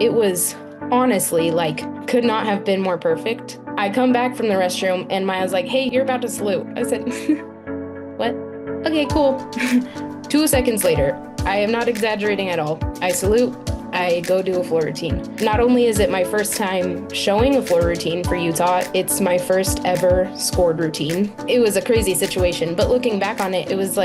It was honestly could not have been more perfect. I come back from the restroom and Maya's like, hey, you're about to salute. I said, what? Okay, cool. 2 seconds later, I am not exaggerating at all. I salute. I go do a floor routine. Not only is it my first time showing a floor routine for Utah, it's my first ever scored routine. It was a crazy situation, but looking back on it, it was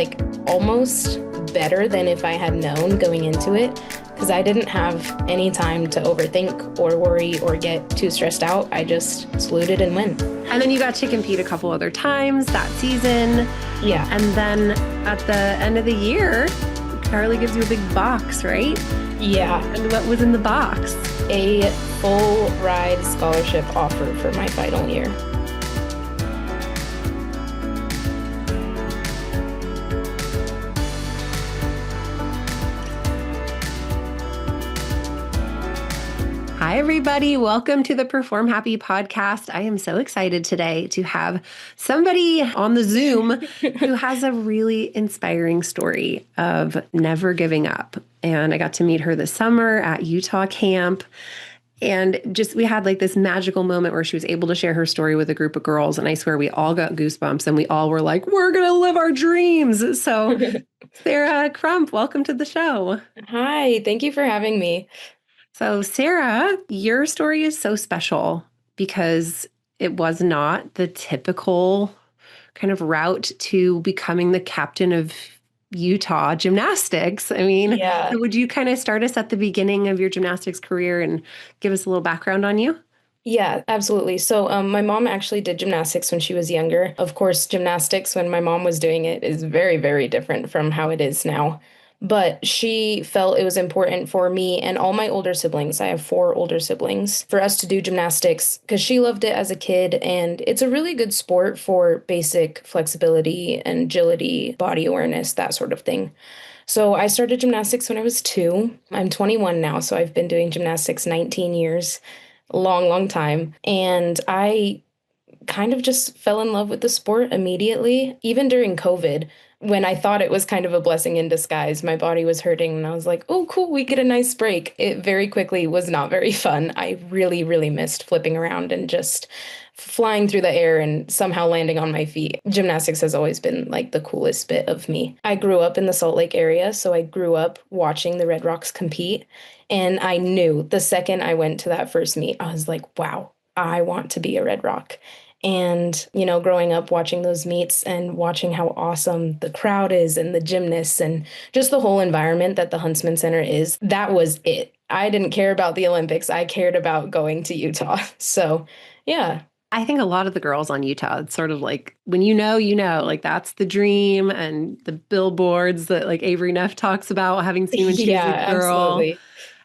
almost better than if I had known going into it, because I didn't have any time to overthink or worry or get too stressed out. I just saluted and went. And then you got to compete a couple other times that season. Yeah. And then at the end of the year, Carly gives you a big box, right? Yeah. And what was in the box? A full ride scholarship offer for my final year. Hi, everybody. Welcome to the PerformHappy Podcast. I am so excited today to have somebody on the Zoom who has a really inspiring story of never giving up. And I got to meet her this summer at Utah camp. And we had this magical moment where she was able to share her story with a group of girls. And I swear we all got goosebumps and we all were like, we're going to live our dreams. So Sarah Krump, welcome to the show. Hi, thank you for having me. So Sarah, your story is so special because it was not the typical kind of route to becoming the captain of Utah gymnastics. I mean, Yeah. Would you kind of start us at the beginning of your gymnastics career and give us a little background on you? Yeah, absolutely. So my mom actually did gymnastics when she was younger. Of course, gymnastics when my mom was doing it is very, very different from how it is now. But she felt it was important for me and all my older siblings, I have 4 older siblings, for us to do gymnastics because she loved it as a kid. And it's a really good sport for basic flexibility and agility, body awareness, that sort of thing. So I started gymnastics when I was 2. I'm 21 now, so I've been doing gymnastics 19 years, a long, long time. And I kind of just fell in love with the sport immediately, even during COVID. When I thought it was kind of a blessing in disguise, my body was hurting and I was like, oh, cool, we get a nice break. It very quickly was not very fun. I really, really missed flipping around and just flying through the air and somehow landing on my feet. Gymnastics has always been the coolest bit of me. I grew up in the Salt Lake area, so I grew up watching the Red Rocks compete. And I knew the second I went to that first meet, I was like, wow, I want to be a Red Rock. And, growing up watching those meets and watching how awesome the crowd is and the gymnasts and just the whole environment that the Huntsman Center is, that was it. I didn't care about the Olympics. I cared about going to Utah. So, yeah. I think a lot of the girls on Utah, it's sort of when you know, that's the dream, and the billboards that Avery Neff talks about having seen when she was a girl. Absolutely.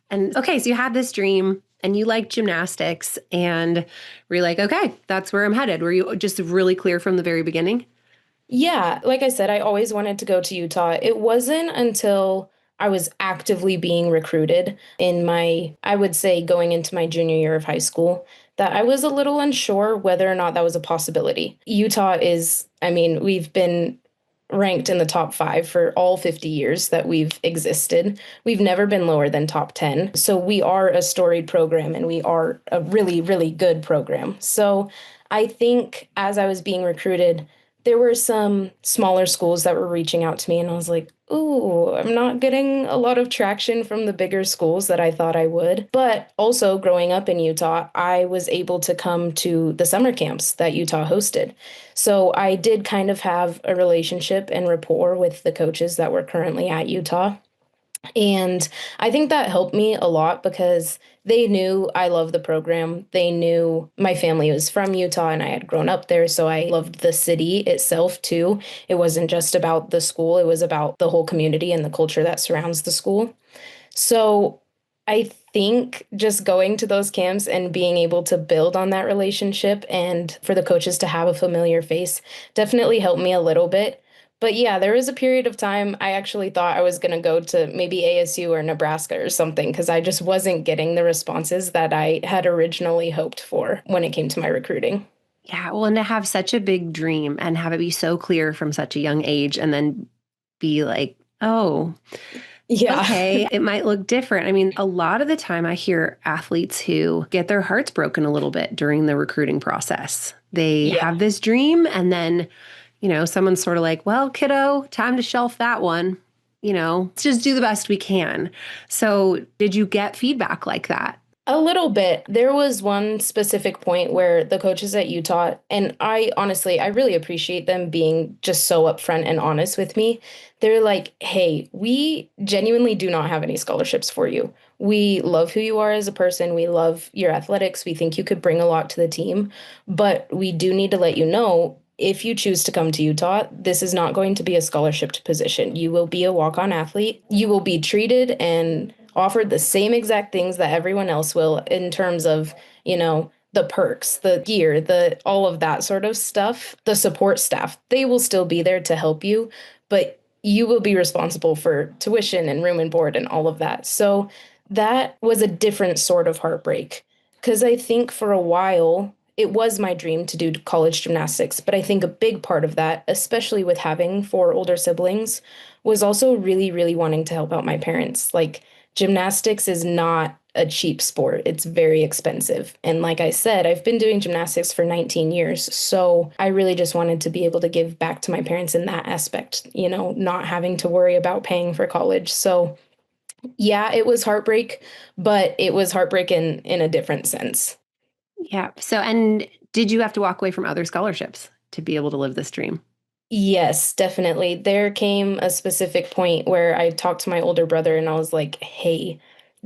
And okay, so you had this dream and you liked gymnastics and were like, okay, that's where I'm headed. Were you just really clear from the very beginning? Yeah, like I said, I always wanted to go to Utah. It wasn't until I was actively being recruited I would say going into my junior year of high school, that I was a little unsure whether or not that was a possibility. Utah we've been ranked in the top 5 for all 50 years that we've existed. We've never been lower than top 10. So we are a storied program and we are a really, really good program. So I think as I was being recruited, there were some smaller schools that were reaching out to me and I was like, ooh, I'm not getting a lot of traction from the bigger schools that I thought I would. But also growing up in Utah, I was able to come to the summer camps that Utah hosted. So I did kind of have a relationship and rapport with the coaches that were currently at Utah. And I think that helped me a lot because they knew I loved the program. They knew my family was from Utah and I had grown up there. So I loved the city itself too. It wasn't just about the school, it was about the whole community and the culture that surrounds the school. So I think just going to those camps and being able to build on that relationship and for the coaches to have a familiar face definitely helped me a little bit. But yeah, there was a period of time I actually thought I was going to go to maybe ASU or Nebraska or something because I just wasn't getting the responses that I had originally hoped for when it came to my recruiting. Yeah, well, and to have such a big dream and have it be so clear from such a young age and then be like, oh, Yeah. Okay, it might look different. I mean, a lot of the time I hear athletes who get their hearts broken a little bit during the recruiting process. They Yeah. have this dream and then, someone's sort of like, well, kiddo, time to shelf that one. Let's just do the best we can. So, did you get feedback like that? A little bit. There was one specific point where the coaches at Utah, and I honestly, I really appreciate them being just so upfront and honest with me. They're like, hey, we genuinely do not have any scholarships for you. We love who you are as a person. We love your athletics. We think you could bring a lot to the team, but we do need to let you know if you choose to come to Utah, this is not going to be a scholarshiped position. You will be a walk-on athlete. You will be treated and offered the same exact things that everyone else will in terms of, the perks, the gear, the all of that sort of stuff. The support staff, they will still be there to help you, but you will be responsible for tuition and room and board and all of that. So that was a different sort of heartbreak because I think for a while it was my dream to do college gymnastics, but I think a big part of that, especially with having four older siblings, was also really, really wanting to help out my parents. Like, gymnastics is not a cheap sport. It's very expensive. And like I said, I've been doing gymnastics for 19 years. So I really just wanted to be able to give back to my parents in that aspect, not having to worry about paying for college. So yeah, it was heartbreak, but it was heartbreak in a different sense. Yeah. So, and did you have to walk away from other scholarships to be able to live this dream? Yes, definitely. There came a specific point where I talked to my older brother and I was like, hey,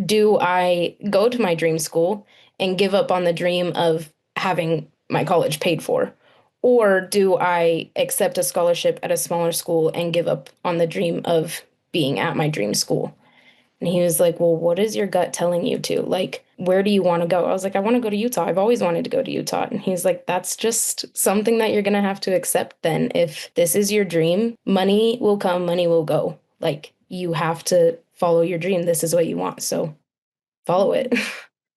do I go to my dream school and give up on the dream of having my college paid for? Or do I accept a scholarship at a smaller school and give up on the dream of being at my dream school? And he was like, well, what is your gut telling you to? Like, where do you want to go? I was like, I want to go to Utah. I've always wanted to go to Utah. And he's like, that's just something that you're going to have to accept then. If this is your dream, money will come, money will go. Like, you have to follow your dream. This is what you want. So follow it.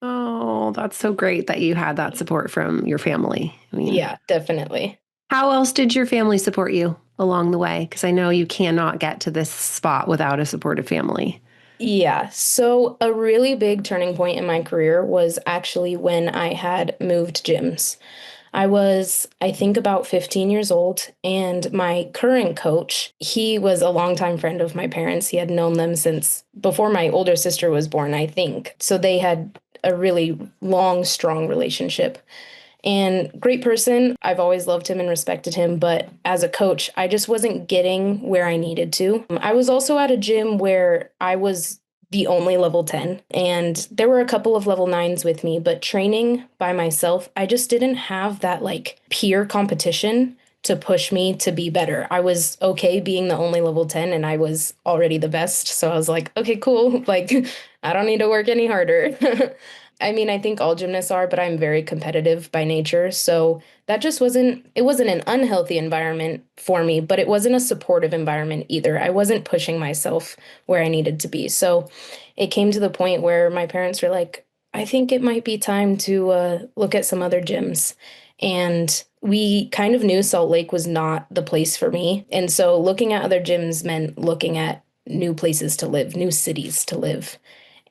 Oh, that's so great that you had that support from your family. I mean, Yeah, definitely. how else did your family support you along the way? Because I know you cannot get to this spot without a supportive family. Yeah. So a really big turning point in my career was actually when I had moved gyms. I was, I think, about 15 years old, and my current coach, he was a longtime friend of my parents. He had known them since before my older sister was born, I think. So they had a really long, strong relationship. And great person. I've always loved him and respected him. But as a coach, I just wasn't getting where I needed to. I was also at a gym where I was the only level 10, and there were a couple of level 9s with me, but training by myself, I just didn't have that like peer competition to push me to be better. I was okay being the only level 10 and I was already the best. So I was like, okay, cool. Like, I don't need to work any harder. I mean, I think all gymnasts are, but I'm very competitive by nature. So that just it wasn't an unhealthy environment for me, but it wasn't a supportive environment either. I wasn't pushing myself where I needed to be. So it came to the point where my parents were like, I think it might be time to look at some other gyms. And we kind of knew Salt Lake was not the place for me. And so looking at other gyms meant looking at new places to live, new cities to live.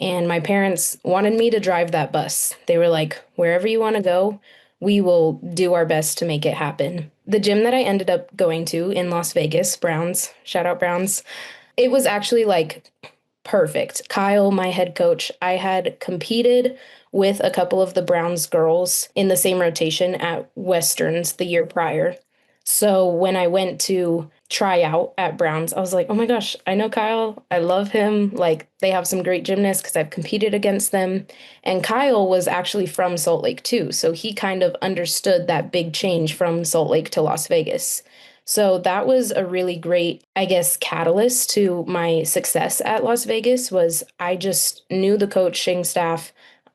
And my parents wanted me to drive that bus. They were like, wherever you want to go, we will do our best to make it happen. The gym that I ended up going to in Las Vegas, Browns, shout out Browns, it was actually like perfect. Kyle, my head coach, I had competed with a couple of the Browns girls in the same rotation at Westerns the year prior. So when I went to try out at Browns, I was like, oh my gosh, I know Kyle. I love him. Like, they have some great gymnasts because I've competed against them. And Kyle was actually from Salt Lake too. So he kind of understood that big change from Salt Lake to Las Vegas. So that was a really great, I guess, catalyst to my success at Las Vegas was I just knew the coaching staff.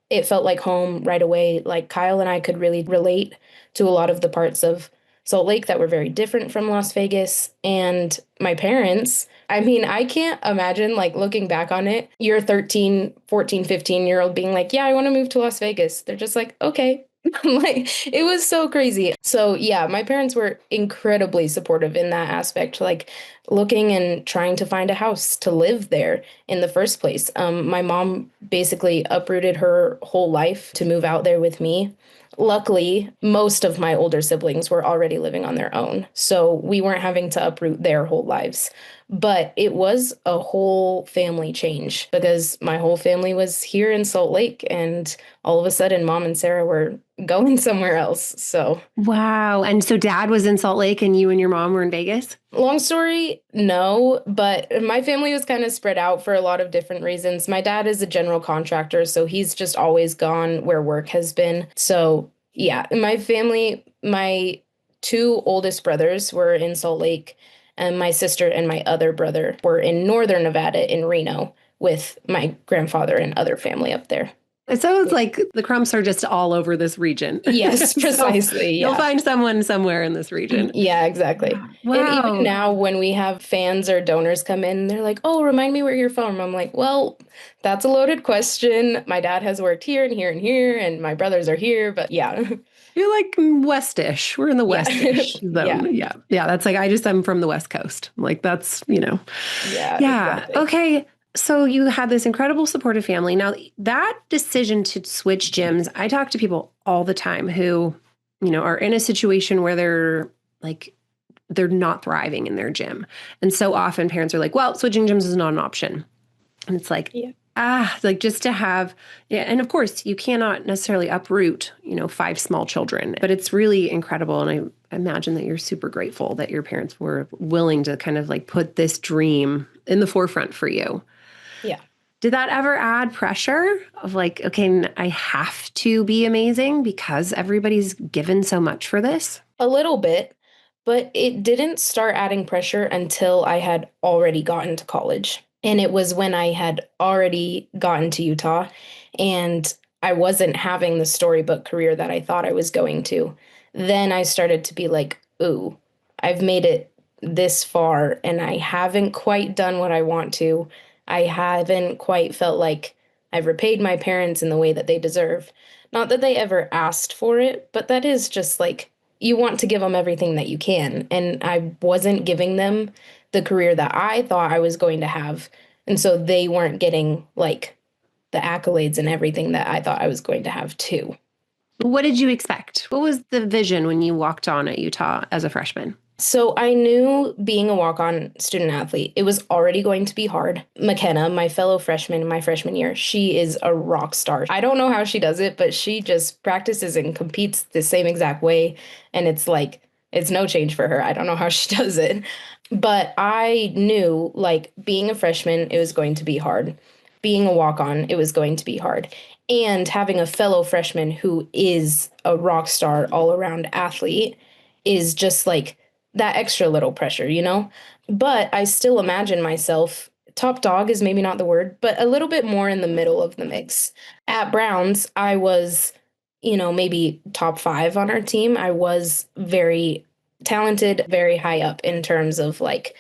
It felt like home right away. Like Kyle and I could really relate to a lot of the parts of Salt Lake that were very different from Las Vegas. And my parents, I mean, I can't imagine like looking back on it, your 13, 14, 15-year-old being like, yeah, I want to move to Las Vegas. They're just like, okay. Like, it was so crazy. So, yeah, my parents were incredibly supportive in that aspect, like looking and trying to find a house to live there in the first place. My mom basically uprooted her whole life to move out there with me. Luckily, most of my older siblings were already living on their own, so we weren't having to uproot their whole lives. But it was a whole family change because my whole family was here in Salt Lake, and all of a sudden, mom and Sarah were going somewhere else. So, Wow. And so dad was in Salt Lake and you and your mom were in Vegas? long story, no, but my family was kind of spread out for a lot of different reasons. My dad is a general contractor, so he's just always gone where work has been. So, yeah, my family, my two oldest brothers were in Salt Lake, and my sister and my other brother were in northern Nevada in Reno with my grandfather and other family up there. So it's like the Krumps are just all over this region. Yes, So precisely. you'll Yeah. find someone somewhere in this region. Yeah, exactly. And even Wow. now, when we have fans or donors come in, they're like, "Oh, remind me where you're from." I'm like, "Well, that's a loaded question. My dad has worked here and here and here, and my brothers are here." But yeah, You're like Westish. We're in the yeah, Westish yeah, zone. Yeah. Yeah. That's like, I'm from the West Coast. Like, that's, yeah, yeah. exactly. Okay. So you had this incredible supportive family. Now, that decision to switch gyms, I talk to people all the time who, are in a situation where they're not thriving in their gym. And so often parents are like, well, switching gyms is not an option. And it's like, Yeah, like just to have, yeah. And of course, you cannot necessarily uproot, 5 small children, but it's really incredible. And I imagine that you're super grateful that your parents were willing to kind of like put this dream in the forefront for you. yeah. Did that ever add pressure of like, okay, I have to be amazing because everybody's given so much for this? A little bit, but it didn't start adding pressure until I had already gotten to college. And it was when I had already gotten to Utah and I wasn't having the storybook career that I thought I was going to. Then I started to be like, ooh, I've made it this far and I haven't quite done what I want to. I haven't quite felt like I've repaid my parents in the way that they deserve. Not that they ever asked for it, but that is just like you want to give them everything that you can. And I wasn't giving them the career that I thought I was going to have. And so they weren't getting like the accolades and everything that I thought I was going to have too. What did you expect? What was the vision when you walked on at Utah as a freshman? So I knew being a walk-on student athlete, it was already going to be hard. McKenna, my fellow freshman in my freshman year, she is a rock star. I don't know how she does it, but she just practices and competes the same exact way. And it's like, it's no change for her. I don't know how she does it. But I knew, like, being a freshman, it was going to be hard. Being a walk-on, it was going to be hard. And having a fellow freshman who is a rock star all-around athlete is just like, that extra little pressure, you know? But I still imagine myself, top dog is maybe not the word, but a little bit more in the middle of the mix. At Browns, I was, maybe top 5 on our team. I was very talented, very high up in terms of like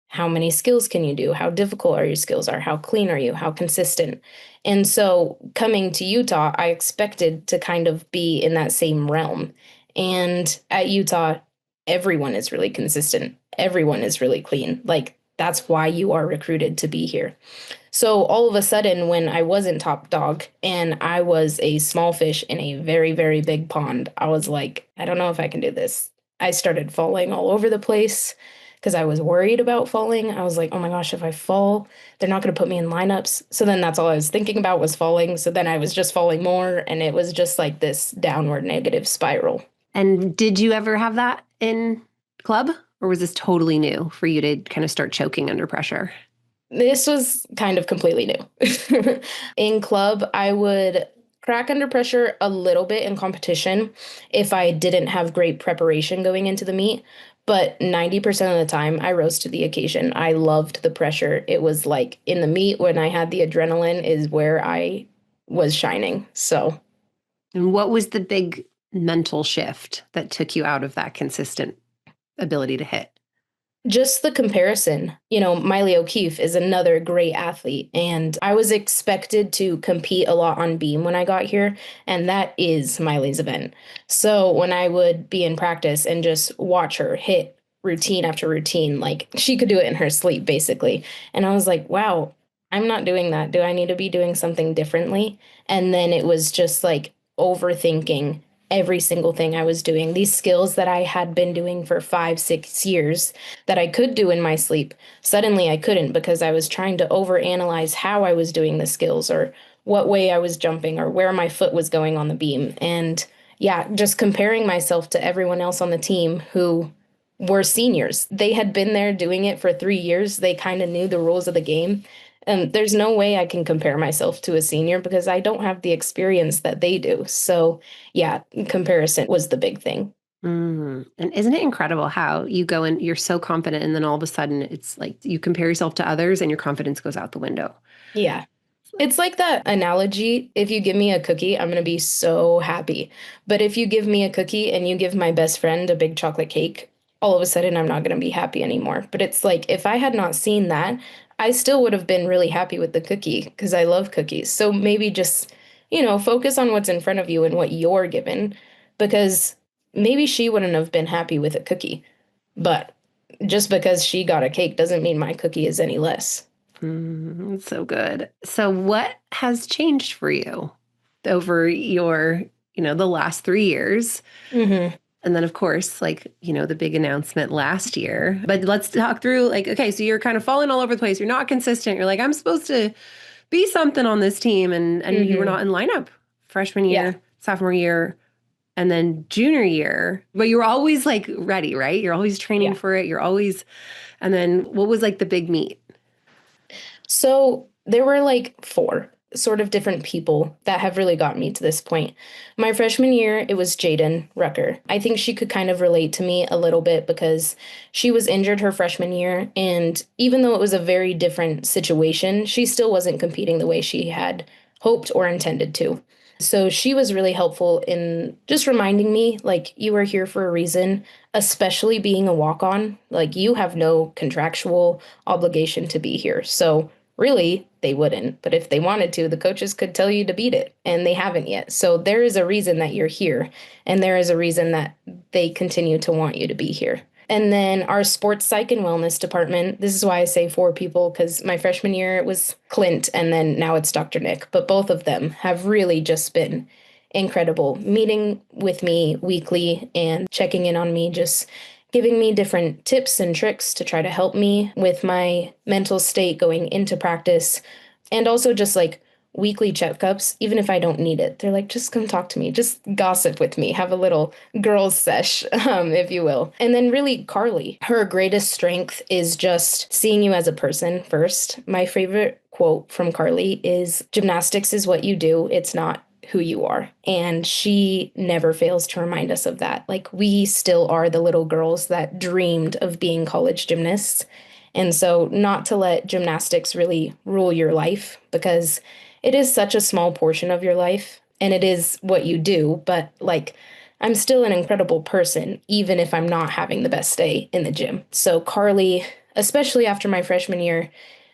how many skills can you do? How difficult are your skills are? How clean are you? How consistent? And so coming to Utah, I expected to kind of be in that same realm. And at Utah, everyone is really consistent. Everyone is really clean. Like that's why you are recruited to be here. So all of a sudden, when I wasn't top dog and I was a small fish in a very, very big pond, I was like, I don't know if I can do this. I started falling all over the place because I was worried about falling. I was like, oh my gosh, if I fall, they're not going to put me in lineups. So then that's all I was thinking about was falling. So then I was just falling more. And it was just like this downward negative spiral. And did you ever have that in club? Or was this totally new for you to kind of start choking under pressure? This was kind of completely new. In club, I would crack under pressure a little bit in competition if I didn't have great preparation going into the meet. But 90% of the time, I rose to the occasion. I loved the pressure. It was like in the meet when I had the adrenaline is where I was shining. So, And what was the big mental shift that took you out of that consistent ability to hit? Just the comparison. Miley O'Keefe is another great athlete, and I was expected to compete a lot on beam when I got here, and that is Miley's event. So when I would be in practice and just watch her hit routine after routine, like she could do it in her sleep, basically. And I was like, wow, I'm not doing that. Do I need to be doing something differently? And then it was just like overthinking every single thing I was doing. These skills that I had been doing for 5, 6 years that I could do in my sleep. Suddenly I couldn't because I was trying to overanalyze how I was doing the skills or what way I was jumping or where my foot was going on the beam. And yeah, just comparing myself to everyone else on the team who were seniors. They had been there doing it for 3 years. They kind of knew the rules of the game. And there's no way I can compare myself to a senior because I don't have the experience that they do. So, yeah, comparison was the big thing. And isn't it incredible how you go and you're so confident and then all of a sudden it's like you compare yourself to others and your confidence goes out the window? Yeah. It's like that analogy. If you give me a cookie, I'm going to be so happy. But if you give me a cookie and you give my best friend a big chocolate cake, all of a sudden I'm not going to be happy anymore. But it's like if I had not seen that, I still would have been really happy with the cookie because I love cookies. So maybe just, focus on what's in front of you and what you're given because maybe she wouldn't have been happy with a cookie. But just because she got a cake doesn't mean my cookie is any less. So good. So what has changed for you over your, the last 3 years? Mm-hmm. And then of course, like, the big announcement last year, but let's talk through like, okay, so you're kind of falling all over the place. You're not consistent. You're like, I'm supposed to be something on this team. And you were not in lineup freshman Yeah. year, sophomore year, and then junior year, but you were always like ready, right? You're always training Yeah. for it. You're always, and then what was like the big meet? So there were like four sort of different people that have really got me to this point. My freshman year, it was Jaden Rucker. I think she could kind of relate to me a little bit because she was injured her freshman year. And even though it was a very different situation, she still wasn't competing the way she had hoped or intended to. So she was really helpful in just reminding me, like, you are here for a reason, especially being a walk on. Like, you have no contractual obligation to be here. So really, they wouldn't. But if they wanted to, the coaches could tell you to beat it, and they haven't yet. So there is a reason that you're here, and there is a reason that they continue to want you to be here. And then our sports psych and wellness department, this is why I say four people, because my freshman year it was Clint, and then now it's Dr. Nick. But both of them have really just been incredible, meeting with me weekly and checking in on me, just giving me different tips and tricks to try to help me with my mental state going into practice. And also just like weekly checkups, even if I don't need it. They're like, just come talk to me, just gossip with me, have a little girls sesh, if you will. And then really Carly, her greatest strength is just seeing you as a person first. My favorite quote from Carly is gymnastics is what you do. It's not who you are. And she never fails to remind us of that. Like we still are the little girls that dreamed of being college gymnasts. And so not to let gymnastics really rule your life because it is such a small portion of your life and it is what you do, but like I'm still an incredible person even if I'm not having the best day in the gym. So Carly, especially after my freshman year,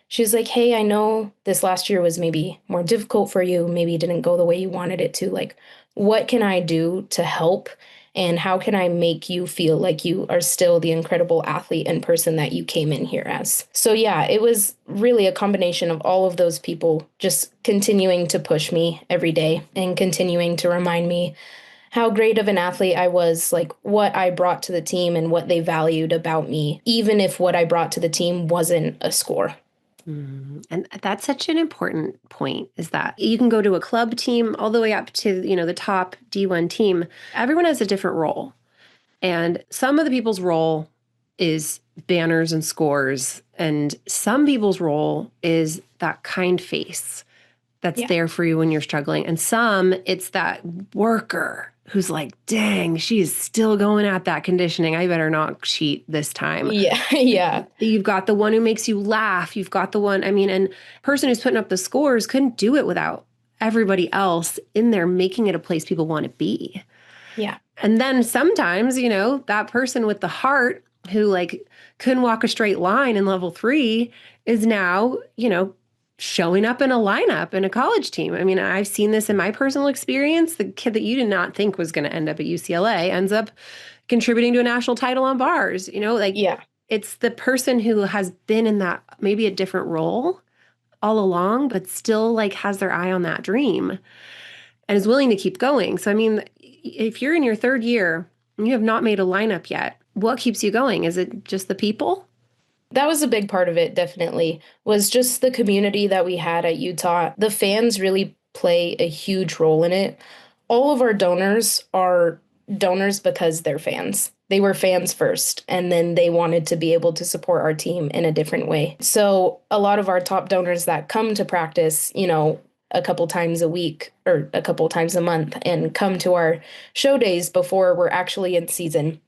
she was like, "Hey, I know this last year was maybe more difficult for you, maybe it didn't go the way you wanted it to. Like, what can I do to help? And how can I make you feel like you are still the incredible athlete and person that you came in here as?" So, yeah, it was really a combination of all of those people just continuing to push me every day and continuing to remind me how great of an athlete I was, like what I brought to the team and what they valued about me, even if what I brought to the team wasn't a score. And that's such an important point is that you can go to a club team all the way up to, the top D1 team. Everyone has a different role. And some of the people's role is banners and scores. And some people's role is that kind face that's Yeah. there for you when you're struggling. And some, it's that worker who's like, dang, she's still going at that conditioning. I better not cheat this time. Yeah. Yeah. You've got the one who makes you laugh. You've got the one, and person who's putting up the scores couldn't do it without everybody else in there making it a place people want to be. Yeah. And then sometimes, that person with the heart who like couldn't walk a straight line in level 3 is now, showing up in a lineup in a college team. I mean, I've seen this in my personal experience. The kid that you did not think was going to end up at UCLA ends up contributing to a national title on bars. Yeah. It's the person who has been in that maybe a different role all along, but still like has their eye on that dream and is willing to keep going. So, I mean, if you're in your 3rd year and you have not made a lineup yet, what keeps you going? Is it just the people? That was a big part of it, definitely, was just the community that we had at Utah. The fans really play a huge role in it. All of our donors are donors because they're fans. They were fans first, and then they wanted to be able to support our team in a different way. So a lot of our top donors that come to practice, a couple times a week or a couple times a month and come to our show days before we're actually in season,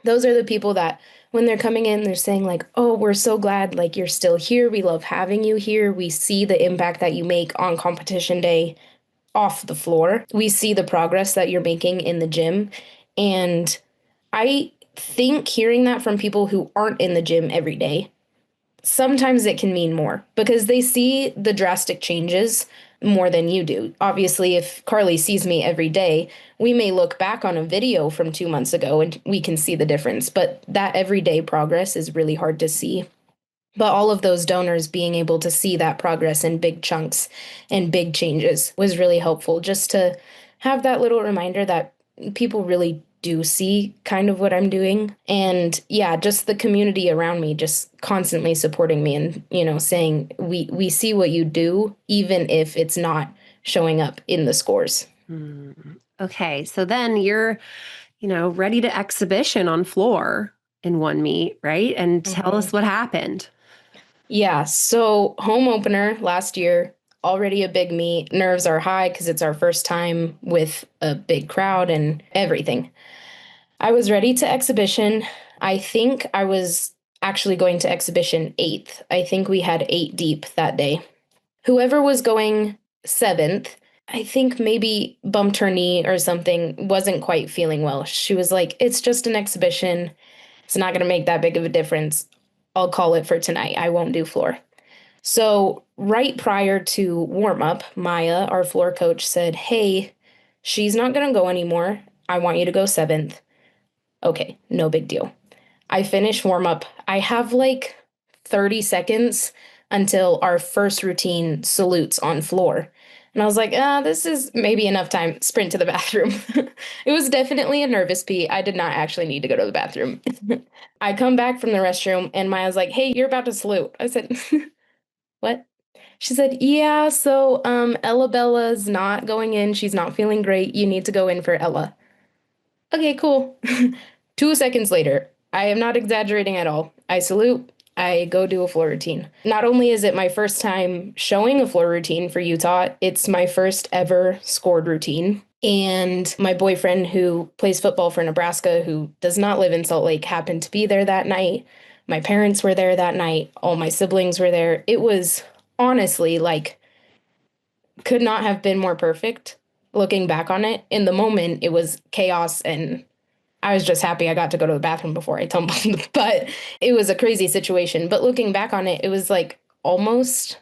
those are the people that when they're coming in, they're saying like, oh, we're so glad like you're still here. We love having you here. We see the impact that you make on competition day off the floor. We see the progress that you're making in the gym. And I think hearing that from people who aren't in the gym every day, sometimes it can mean more because they see the drastic changes more than you do. Obviously, if Carly sees me every day, we may look back on a video from 2 months ago and we can see the difference, but that everyday progress is really hard to see. But all of those donors being able to see that progress in big chunks and big changes was really helpful, just to have that little reminder that people really do see kind of what I'm doing. And yeah, just the community around me just constantly supporting me and, saying, we see what you do, even if it's not showing up in the scores. Okay. So then you're, ready to exhibition on floor in one meet, right? And tell us what happened. Yeah. So home opener last year, already a big meet. Nerves are high because it's our first time with a big crowd and everything. I was ready to exhibition. I think I was actually going to exhibition 8th. I think we had 8 deep that day. Whoever was going 7th, I think maybe bumped her knee or something, wasn't quite feeling well. She was like, it's just an exhibition. It's not going to make that big of a difference. I'll call it for tonight. I won't do floor. So right prior to warm up, Maya, our floor coach, said, hey, she's not going to go anymore. I want you to go 7th. Okay, no big deal. I finish warm up. I have like 30 seconds until our first routine salutes on floor. And I was like, this is maybe enough time. Sprint to the bathroom. It was definitely a nervous pee. I did not actually need to go to the bathroom. I come back from the restroom and Maya's like, hey, you're about to salute. I said, what? She said, yeah, so Ella Bella's not going in. She's not feeling great. You need to go in for Ella. Okay, cool. 2 seconds later, I am not exaggerating at all. I salute. I go do a floor routine. Not only is it my first time showing a floor routine for Utah, it's my first ever scored routine. And my boyfriend, who plays football for Nebraska, who does not live in Salt Lake, happened to be there that night. My parents were there that night. All my siblings were there. It was honestly like, could not have been more perfect. Looking back on it, in the moment, it was chaos and I was just happy I got to go to the bathroom before I tumbled, but it was a crazy situation. But looking back on it, it was like almost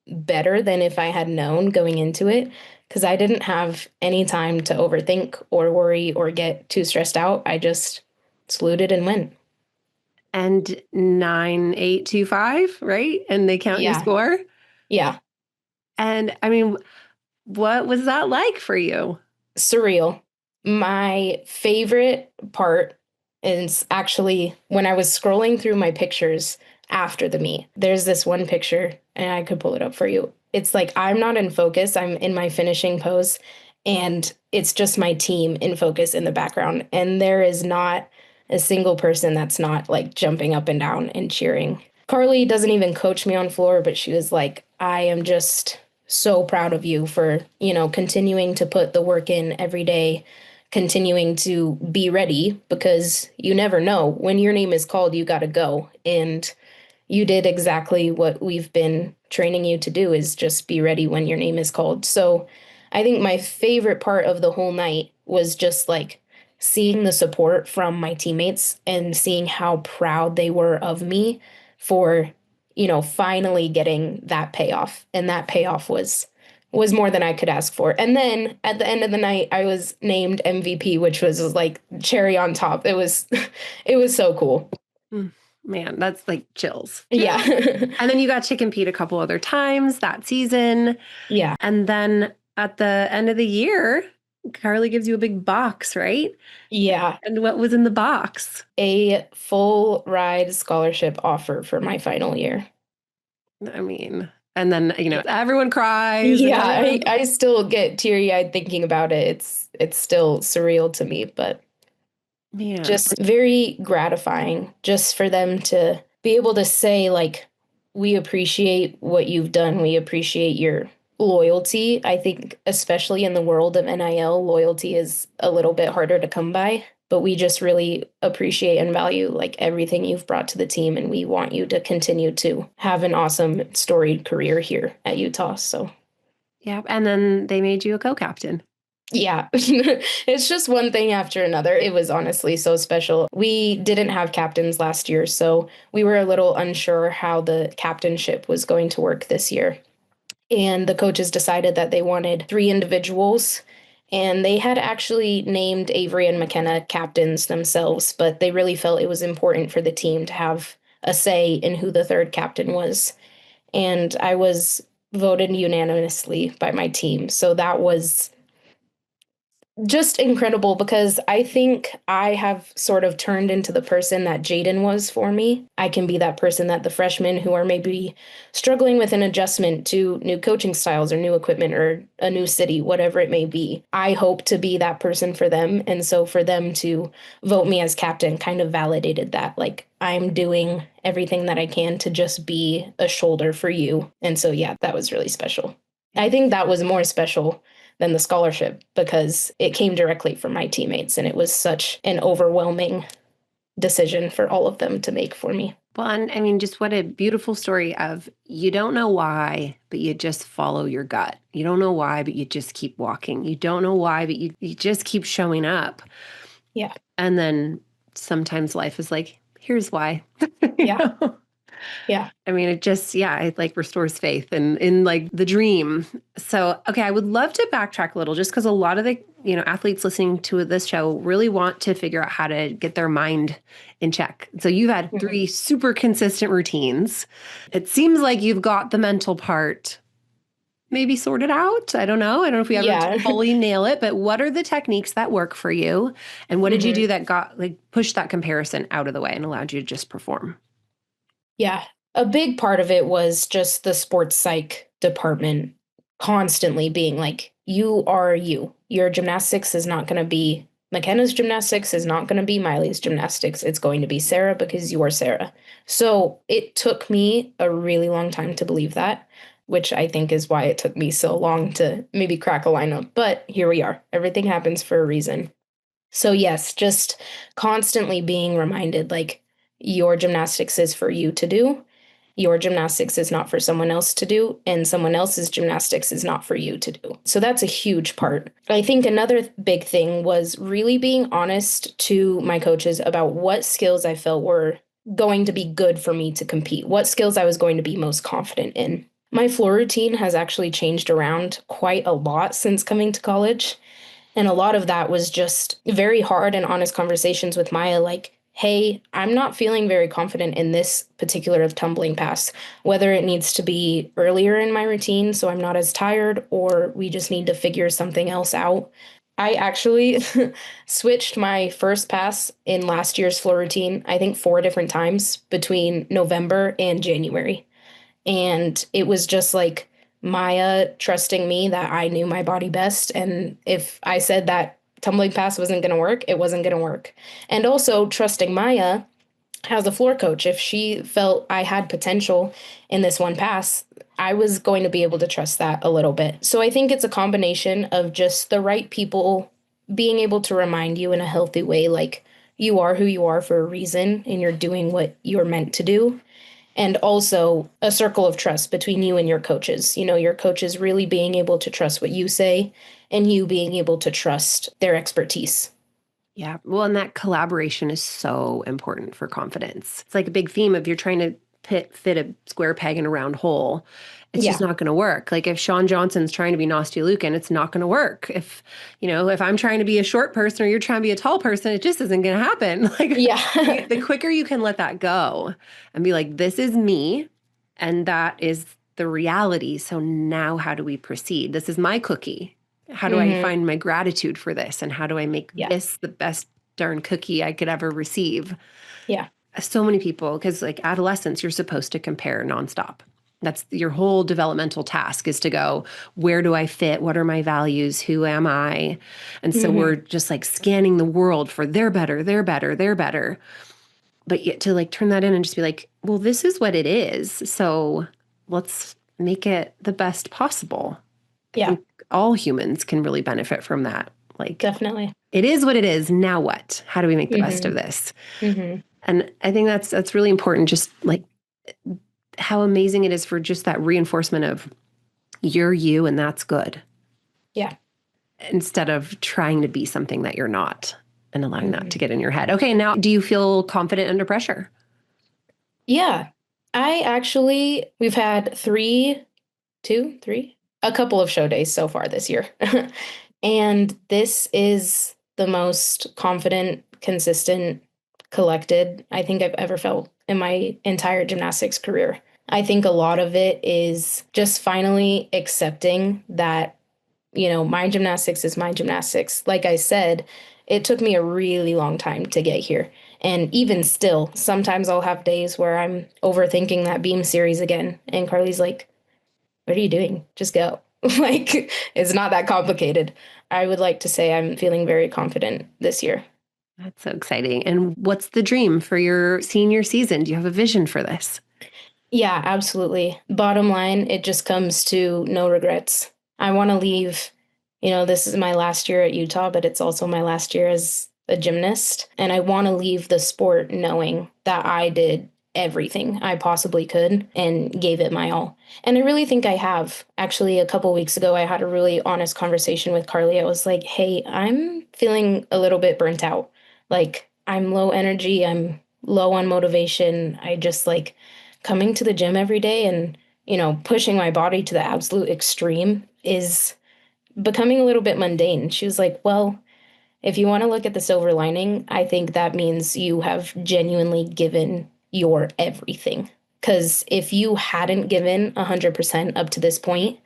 better than if I had known going into it, because I didn't have any time to overthink or worry or get too stressed out. I just saluted and went. And 9,825, right? And they count your score? Yeah. And I mean, what was that like for you? Surreal. My favorite part is actually when I was scrolling through my pictures after the meet. There's this one picture, and I could pull it up for you. It's like I'm not in focus. I'm in my finishing pose, and it's just my team in focus in the background. And there is not a single person that's not like jumping up and down and cheering. Carly doesn't even coach me on floor, but she was like, I am just so proud of you for, continuing to put the work in every day, continuing to be ready, because you never know when your name is called, you got to go. And you did exactly what we've been training you to do, is just be ready when your name is called. So I think my favorite part of the whole night was just like seeing the support from my teammates and seeing how proud they were of me for, finally getting that payoff. And that payoff was more than I could ask for. And then at the end of the night, I was named MVP, which was like cherry on top. It was it was so cool. Man, that's like chills. Yeah. And then you got to compete a couple other times that season. Yeah. And then at the end of the year, Carly gives you a big box, right? Yeah. And what was in the box? A full ride scholarship offer for my final year. I mean, and then, everyone cries. Yeah, I still get teary-eyed thinking about it. It's still surreal to me, but Man. Just very gratifying just for them to be able to say, like, we appreciate what you've done. We appreciate your loyalty. I think especially in the world of NIL, loyalty is a little bit harder to come by, but we just really appreciate and value like everything you've brought to the team, and we want you to continue to have an awesome storied career here at Utah. So yeah, and then they made you a co-captain. yeah, it's just one thing after another. It was honestly so special. We didn't have captains last year, so we were a little unsure how the captainship was going to work this year. And the coaches decided that they wanted 3 individuals, and they had actually named Avery and McKenna captains themselves, but they really felt it was important for the team to have a say in who the 3rd captain was. And I was voted unanimously by my team, so that was just incredible because I think I have sort of turned into the person that Jaden was for me. I can be that person that the freshmen who are maybe struggling with an adjustment to new coaching styles or new equipment or a new city, whatever it may be. I hope to be that person for them. And so for them to vote me as captain kind of validated that. Like, I'm doing everything that I can to just be a shoulder for you. And so, yeah, that was really special. I think that was more special than the scholarship because it came directly from my teammates, and it was such an overwhelming decision for all of them to make for me. Well, and I mean, just what a beautiful story of you don't know why, but you just follow your gut. You don't know why, but you just keep walking. You don't know why, but you just keep showing up. Yeah. And then sometimes life is like, here's why. Yeah. Yeah. I mean, it like restores faith in like the dream. So, okay, I would love to backtrack a little just because a lot of the, athletes listening to this show really want to figure out how to get their mind in check. So you've had 3 super consistent routines. It seems like you've got the mental part maybe sorted out. I don't know. I don't know if we ever fully nail it, but what are the techniques that work for you? And what did you do that got pushed that comparison out of the way and allowed you to just perform? Yeah. A big part of it was just the sports psych department constantly being like, you are you. Your gymnastics is not going to be McKenna's gymnastics, is not going to be Miley's gymnastics. It's going to be Sarah because you are Sarah. So it took me a really long time to believe that, which I think is why it took me so long to maybe crack a lineup. But here we are. Everything happens for a reason. So yes, just constantly being reminded, like, your gymnastics is for you to do. Your gymnastics is not for someone else to do, and someone else's gymnastics is not for you to do. So that's a huge part. I think another big thing was really being honest to my coaches about what skills I felt were going to be good for me to compete, what skills I was going to be most confident in. My floor routine has actually changed around quite a lot since coming to college. And a lot of that was just very hard and honest conversations with Maya, like, hey, I'm not feeling very confident in this particular tumbling pass, whether it needs to be earlier in my routine so I'm not as tired, or we just need to figure something else out. I actually switched my first pass in last year's floor routine, I think 4 different times between November and January. And it was just like Maya trusting me that I knew my body best. And if I said that tumbling pass wasn't going to work, it wasn't going to work. And also trusting Maya as a floor coach. If she felt I had potential in this one pass, I was going to be able to trust that a little bit. So I think it's a combination of just the right people being able to remind you in a healthy way, like, you are who you are for a reason and you're doing what you're meant to do. And also a circle of trust between you and your coaches. Your coaches really being able to trust what you say and you being able to trust their expertise. Yeah. Well, and that collaboration is so important for confidence. It's like a big theme of you're trying to fit a square peg in a round hole. It's just Yeah. not going to work. Like if Sean Johnson's trying to be Nastia Lukin, it's not going to work. If, if I'm trying to be a short person or you're trying to be a tall person, it just isn't going to happen. Like Yeah. the quicker you can let that go and be like, this is me. And that is the reality. So now how do we proceed? This is my cookie. How do I hmm find my gratitude for this? And how do I make Yeah. this the best darn cookie I could ever receive? Yeah. So many people, because like adolescence, you're supposed to compare nonstop. That's your whole developmental task is to go, where do I fit? What are my values? Who am I? And so we're hmm just like scanning the world for they're better, they're better, they're better. But yet to like turn that in and just be like, well, this is what it is. So let's make it the best possible. I Yeah. think all humans can really benefit from that. Like, Definitely. it is what it is. Now what? How do we make the best of hmm this? hmm And I think that's really important. Just like how amazing it is for just that reinforcement of you're you and that's good, Yeah. instead of trying to be something that you're not and allowing that hmm to get in your head. Okay, now do you feel confident under pressure? Yeah. We've had a couple of show days so far this year. And this is the most confident, consistent, collected I think I've ever felt in my entire gymnastics career. I think a lot of it is just finally accepting that, my gymnastics is my gymnastics. Like I said, it took me a really long time to get here. And even still, sometimes I'll have days where I'm overthinking that beam series again. And Carly's like, what are you doing? Just go. Like, it's not that complicated. I would like to say I'm feeling very confident this year. That's so exciting. And what's the dream for your senior season? Do you have a vision for this? Yeah, absolutely. Bottom line, it just comes to no regrets. I want to leave, this is my last year at Utah, but it's also my last year as a gymnast. And I want to leave the sport knowing that I did everything I possibly could and gave it my all. And I really think I have. Actually, a couple weeks ago, I had a really honest conversation with Carly. I was like, hey, I'm feeling a little bit burnt out. Like, I'm low energy, I'm low on motivation. I just like, coming to the gym every day and, pushing my body to the absolute extreme is becoming a little bit mundane. She was like, well, if you want to look at the silver lining, I think that means you have genuinely given your everything. Because if you hadn't given 100% up to this point,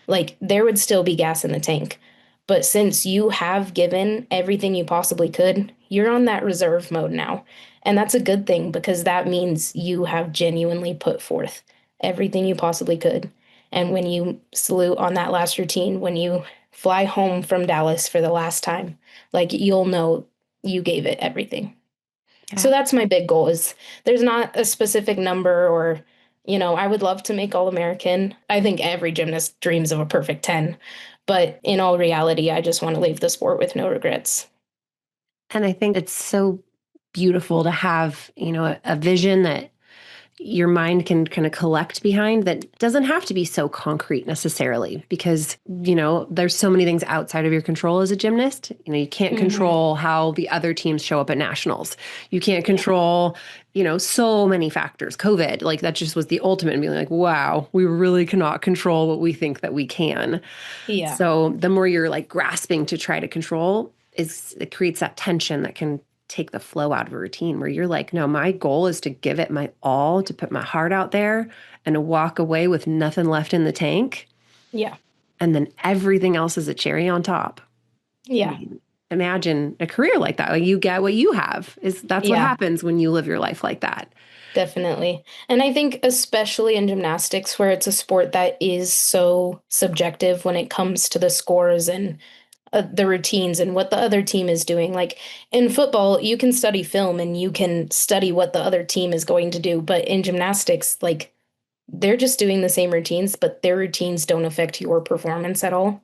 like there would still be gas in the tank. But since you have given everything you possibly could, you're on that reserve mode now. And that's a good thing because that means you have genuinely put forth everything you possibly could. And when you salute on that last routine, when you fly home from Dallas for the last time, like you'll know you gave it everything. So Yeah. that's my big goal is there's not a specific number or, I would love to make All-American. I think every gymnast dreams of a perfect 10, but in all reality, I just want to leave the sport with no regrets. And I think it's so beautiful to have, a vision that your mind can kind of collect behind that doesn't have to be so concrete necessarily because, there's so many things outside of your control as a gymnast. You can't hmm control how the other teams show up at nationals. You can't Yeah. control, so many factors. COVID, like that just was the ultimate and being like, wow, we really cannot control what we think that we can. Yeah. So the more you're like grasping to try to control it creates that tension that can take the flow out of a routine where you're like, no, my goal is to give it my all, to put my heart out there and to walk away with nothing left in the tank. Yeah. And then everything else is a cherry on top. I Yeah. mean, imagine a career like that. Like you get what you have that's what Yeah. happens when you live your life like that. Definitely. And I think, especially in gymnastics, where it's a sport that is so subjective when it comes to the scores and the routines and what the other team is doing. Like in football, you can study film and you can study what the other team is going to do. But in gymnastics, like they're just doing the same routines, but their routines don't affect your performance at all.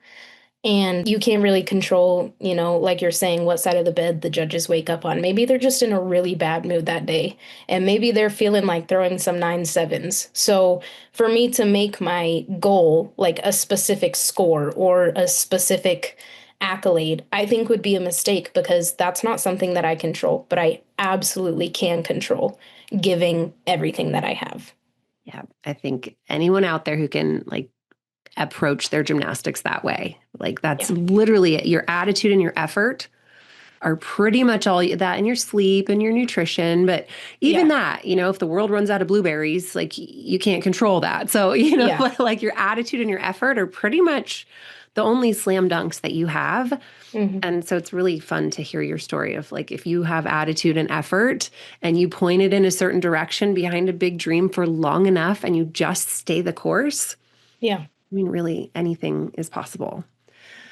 And you can't really control, like you're saying, what side of the bed the judges wake up on. Maybe they're just in a really bad mood that day, and maybe they're feeling like throwing some 9-7s. So for me to make my goal like a specific score or a specific accolade, I think would be a mistake because that's not something that I control, but I absolutely can control giving everything that I have. Yeah. I think anyone out there who can like approach their gymnastics that way, like that's Yeah. literally it. Your attitude and your effort are pretty much all that, and your sleep and your nutrition. But even Yeah. that, if the world runs out of blueberries, like you can't control that. So, Yeah. like your attitude and your effort are pretty much the only slam dunks that you have. Hmm. And so it's really fun to hear your story of like, if you have attitude and effort and you point it in a certain direction behind a big dream for long enough and you just stay the course, Yeah. I mean, really anything is possible.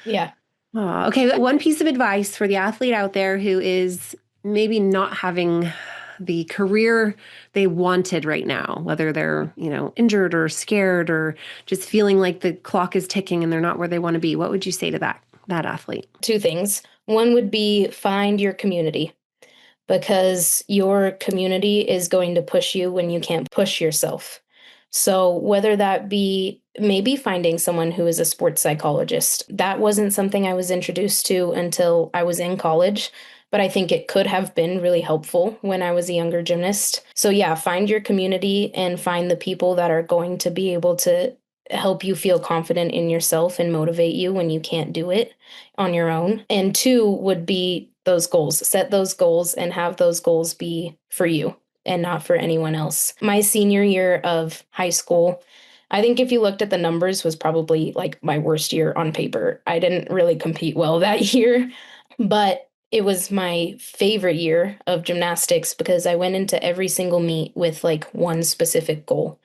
Yeah. Okay, one piece of advice for the athlete out there who is maybe not having the career they wanted right now, whether they're, injured or scared or just feeling like the clock is ticking and they're not where they want to be. What would you say to that athlete? Two things. One would be find your community because your community is going to push you when you can't push yourself. So, whether that be maybe finding someone who is a sports psychologist, that wasn't something I was introduced to until I was in college, but I think it could have been really helpful when I was a younger gymnast. So, yeah, find your community and find the people that are going to be able to help you feel confident in yourself and motivate you when you can't do it on your own. And two would be those goals. Set those goals and have those goals be for you and not for anyone else. My senior year of high school, I think if you looked at the numbers, was probably like my worst year on paper. I didn't really compete well that year, but it was my favorite year of gymnastics because I went into every single meet with like one specific goal.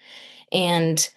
And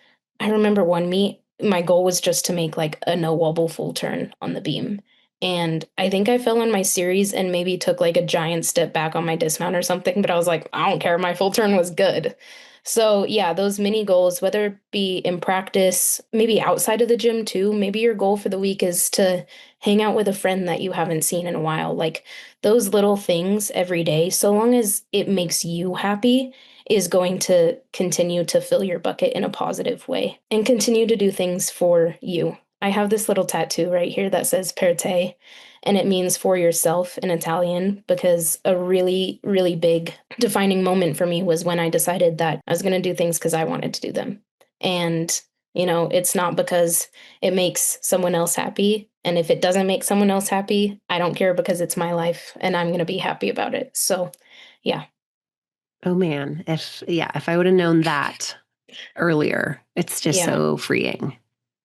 I remember one meet, my goal was just to make like a no wobble full turn on the beam. And I think I fell on my series and maybe took like a giant step back on my dismount or something, but I was like, I don't care. My full turn was good. So, yeah, those mini goals, whether it be in practice, maybe outside of the gym too, maybe your goal for the week is to hang out with a friend that you haven't seen in a while. Like those little things every day, so long as it makes you happy, is going to continue to fill your bucket in a positive way and continue to do things for you. I have this little tattoo right here that says per te, and it means for yourself in Italian because a really, really big defining moment for me was when I decided that I was going to do things because I wanted to do them. And, it's not because it makes someone else happy. And if it doesn't make someone else happy, I don't care because it's my life and I'm going to be happy about it. So, yeah. Oh man, if I would have known that earlier, it's just Yeah. so freeing.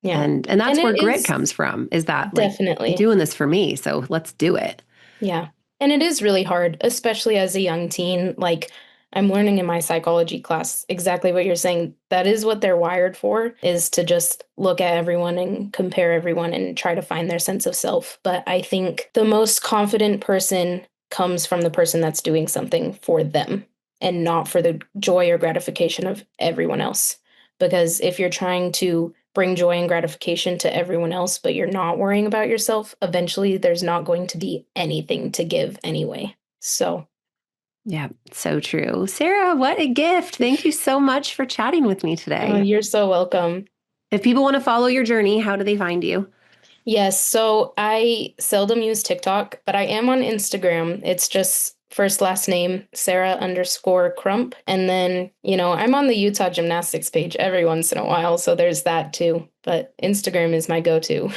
Yeah. And And that's where it grit is comes from, is that like, I'm definitely. doing this for me, so let's do it. Yeah. And it is really hard, especially as a young teen. Like, I'm learning in my psychology class exactly what you're saying. That is what they're wired for, is to just look at everyone and compare everyone and try to find their sense of self. But I think the most confident person comes from the person that's doing something for them and not for the joy or gratification of everyone else. Because if you're trying to bring joy and gratification to everyone else, but you're not worrying about yourself, eventually there's not going to be anything to give anyway. So, Yeah, so true. Sarah, what a gift. Thank you so much for chatting with me today. you're so welcome. If people want to follow your journey, how do they find you? Yes, so I seldom use TikTok, but I am on Instagram. It's just first last name, Sarah_Krump. And then, I'm on the Utah gymnastics page every once in a while, so there's that too. But Instagram is my go-to.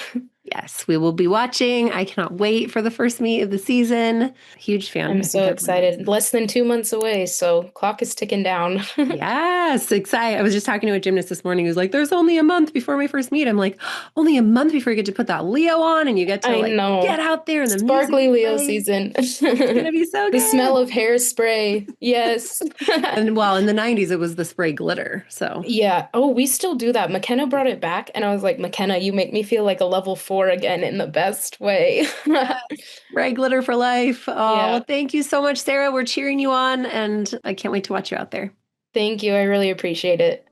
Yes, we will be watching. I cannot wait for the first meet of the season. Huge fan. I'm I think so everyone is. excited. Less than 2 months away, so clock is ticking down. Yes, excited. I was just talking to a gymnast this morning who's like, there's only a month before my first meet. I'm like, only a month before you get to put that Leo on and you get to I like get know. out there and the music Sparkly Leo plays. season. It's gonna be so The smell good. of hairspray. Yes. And well, in the 90s, it was the spray glitter. So Yeah. Oh, we still do that. McKenna brought it back, and I was like, McKenna, you make me feel like a level 4 again in the best way. yes, spray glitter for life. Oh, Yeah. well, thank you so much, Sarah. We're cheering you on and I can't wait to watch you out there. Thank you. I really appreciate it.